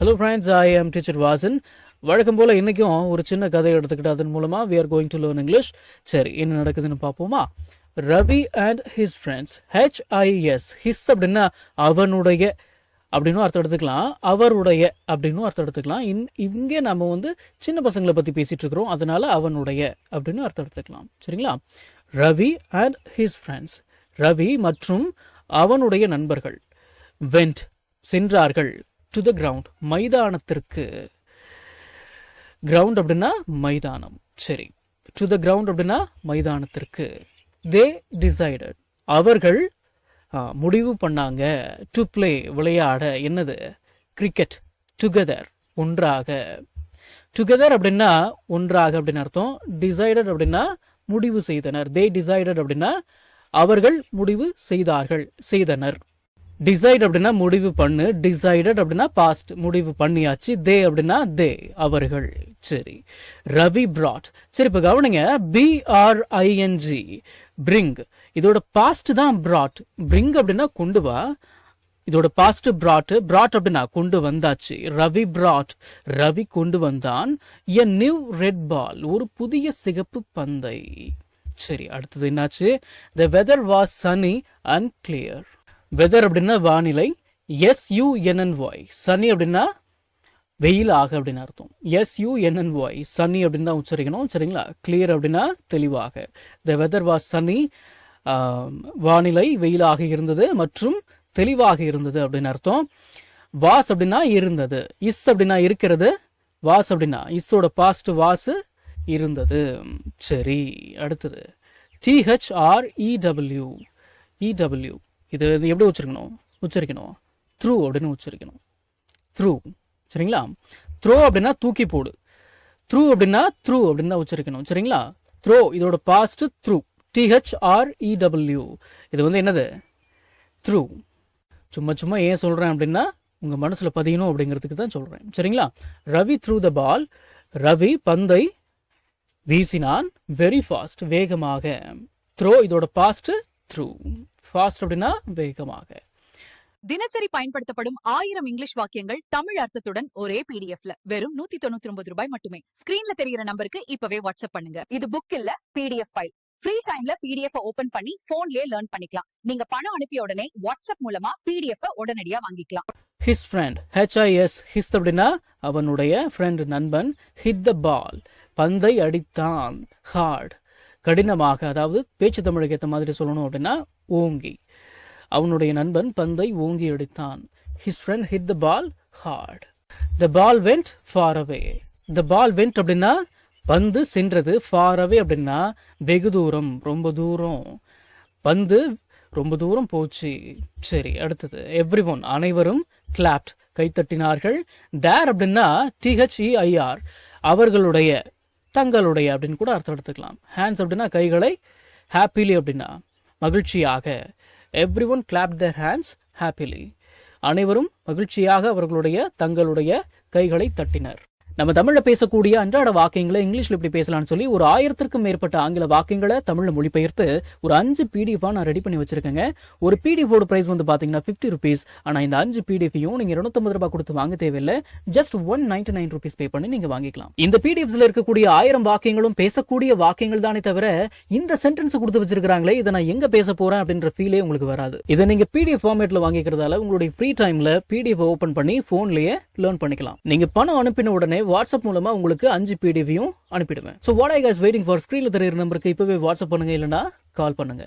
Hello friends, I am teacher Vasan. வழக்கம் போல இன்னைக்கும் ஒரு சின்ன கதை எடுத்துக்கிட்டு அதன் மூலமா we are going to learn English. சரி, என்ன நடக்குதுன்னு பாப்போமா? Ravi and his friends. HIS. his அப்படின்னா அவனுடைய அப்படின்னு அர்த்தம் எடுத்துக்கலாம், அவருடைய அப்படின்னு அர்த்தம் எடுத்துக்கலாம். இங்கே நம்ம சின்ன பசங்களை பத்தி பேசிட்டு இருக்கிறோம், அதனால அவனுடைய அப்படின்னு அர்த்தம் எடுத்துக்கலாம். சரிங்களா? Ravi and his friends. Ravi மற்றும் அவனுடைய நண்பர்கள் went சென்றார்கள் to the ground மைதானத்திற்கு. கிரவுண்ட் அப்படின்னா மைதானம். சரி, டு த கிரவுண்ட் அப்படின்னா மைதானத்திற்கு. தே டிசைடட் அவர்கள் முடிவு பண்ணாங்க டு பிளே விளையாட. என்னது? கிரிக்கெட். டுகெதர் ஒன்றாக. டுகெதர் அப்படின்னா ஒன்றாக அப்படின்னு அர்த்தம். டிசைடட் அப்படின்னா முடிவு செய்தனர். தே டிசைடட் அப்படின்னா அவர்கள் முடிவு செய்தனர். டிசைட் அப்படின்னா முடிவு பண்ணு, டிசைடட் அப்படின்னா பாஸ்ட் முடிவு பண்ணியாச்சு. தே அப்படின்னா தே அவர்கள். சரி, ரவி brought. சரி, இப்ப கவனிங்க, BRING bring இதோட பாஸ்ட் தான் brought. bring அப்படின்னா கொண்டு வா, இதோட பாஸ்ட் brought அப்படின்னா கொண்டு வந்தாச்சு. ரவி brought ரவி கொண்டு வந்தான் a new red ball ஒரு புதிய சிகப்பு பந்தை. சரி, அடுத்தது என்னாச்சு? the weather was sunny and clear. Weather அப்படின்னா வானிலை. SUNNY சனி அப்படின்னா வெயிலாக அப்படின்னு அர்த்தம். SUNNY சனி அப்படின்னு தான் உச்சரிக்கணும். சரிங்களா? கிளியர் அப்படின்னா தெளிவாக. த வெதர் வாஸ் சனி வானிலை வெயிலாக இருந்தது மற்றும் தெளிவாக இருந்தது அப்படின்னு அர்த்தம். வாஸ் அப்படின்னா இருந்தது. இஸ் அப்படின்னா இருக்கிறது. வாஸ் அப்படின்னா இஸ்ஸோட பாஸ்ட் வாஸ் இருந்தது. சரி, அடுத்தது THREW இது எப்படி உச்சரிக்கணும்? த்ரூ அப்படின்னு உச்சரிக்கணும். த்ரூ. சரிங்களா? த்ரோ அப்படின்னா தூக்கி போடு. த்ரூ அப்படின்னா த்ரூ அப்படின்னு தான் உச்சரிக்கணும். சரிங்களா? த்ரோ இதோட பாஸ்ட் த்ரூ. THREW இது என்னது? த்ரூ. சும்மா ஏன் சொல்றேன் அப்படின்னா உங்க மனசுல பதியணும் அப்படிங்கிறதுக்கு தான் சொல்றேன். சரிங்களா? ரவி த்ரூ த பால் ரவி பந்தை வீசினான். வெரி ஃபாஸ்ட் வேகமாக. த்ரோ இதோட பாஸ்ட் த்ரூ. ஃபாஸ்ட் அப்படின்னா வேகமாக. தினசரி பயன்படுத்தப்படும் 1000 இங்கிலீஷ் வாக்கியங்கள் தமிழ் அர்த்தத்துடன் ஒரே PDFல வெறும் ₹199 மட்டுமே. ஸ்கிரீன்ல தெரிகிற நம்பருக்கு இப்பவே வாட்ஸ்அப் பண்ணுங்க. இது புக் இல்ல, PDF ஃபைல். ஃப்ரீ டைம்ல PDF ஓபன் பண்ணி போன்லயே லேர்ன் பண்ணிக்கலாம். நீங்க பணம் அனுப்பிய உடனே வாட்ஸ்அப் மூலமா PDF உடனடியா வாங்கிக்கலாம். His friend HIS his அப்படின்னா அவனுடைய ஃப்ரெண்ட் நண்பன். hit the ball பந்தை அடித்தான். hard கடினமாக, அதாவது பேச்சு தமிழுக்கு ஏற்ற மாதிரி சொல்லணும் அப்படின்னா ஓங்கி. அவனுடைய நண்பன் பந்தை ஓங்கி அடித்தான். His friend hit the ball hard. The ball went far away. The ball went அப்படின்னா பந்து சென்றது. far away அப்படின்னா வெகு தூரம், ரொம்ப தூரம். பந்து ரொம்ப தூரம் போச்சு. சரி, அடுத்தது everyone அனைவரும் clapped கைத்தட்டினார்கள். there அப்படின்னா THEIR அவர்களுடைய தங்களுடைய அப்படின்னு கூட அர்த்தம் எடுத்துக்கலாம். ஹேண்ட்ஸ் அப்படின்னா கைகளை. ஹாப்பிலி அப்படின்னா மகிழ்ச்சியாக. Everyone clap their hands happily அனைவரும் மகிழ்ச்சியாக அவர்களுடைய தங்களுடைய கைகளை தட்டினர். நம்ம தமிழ்ல பேசக்கூடிய அன்றாட வாக்கியங்களை இங்கிலீஷ்ல எப்படி பேசலாம்னு சொல்லி ஒரு 1000க்கும் மேற்பட்ட ஆங்கில வாக்கியங்களை தமிழ்ல மொழிபெயர்த்து ஒரு 5 PDF நான் ரெடி பண்ணி வச்சிருக்கேங்க. ஒரு PDF ஓட பிரைஸ் பாத்தீங்கன்னா ₹50. ஆனா இந்த 5 PDFையும் நீங்க ₹250 கொடுத்து வாங்க தேவையில்லை. ஜஸ்ட் ₹199 பே பண்ணி நீங்க வாங்கிக்கலாம். இந்த PDFஸ்ல இருக்கக்கூடிய 1000 வாக்கியங்களும் பேசக்கூடிய வாக்கியங்கள் தானே தவிர இந்த சென்டென்ஸ் கொடுத்து வச்சிருக்காங்களே இதை நான் எங்க பேச போறேன் அப்படின்ற ஃபீலே உங்களுக்கு வராது. இதை நீங்க PDF ஃபார்மேட்ல வாங்கிக்கிறதால உங்களுடைய ஃப்ரீ டைம்ல PDF ஓபன் பண்ணி போன்லயே லேர்ன் பண்ணிக்கலாம். நீங்க பணம் அனுப்பின உடனே வாட்ஸ்அப் மூலமா உங்களுக்கு 5 PDFையும் அனுப்பிடுவேன். So what are you guys waiting for? ஸ்கிரீன்ல தெரியுற நம்பருக்கு இப்பவே வாட்ஸ்அப் பண்ணுங்க, இல்லனா கால் பண்ணுங்க.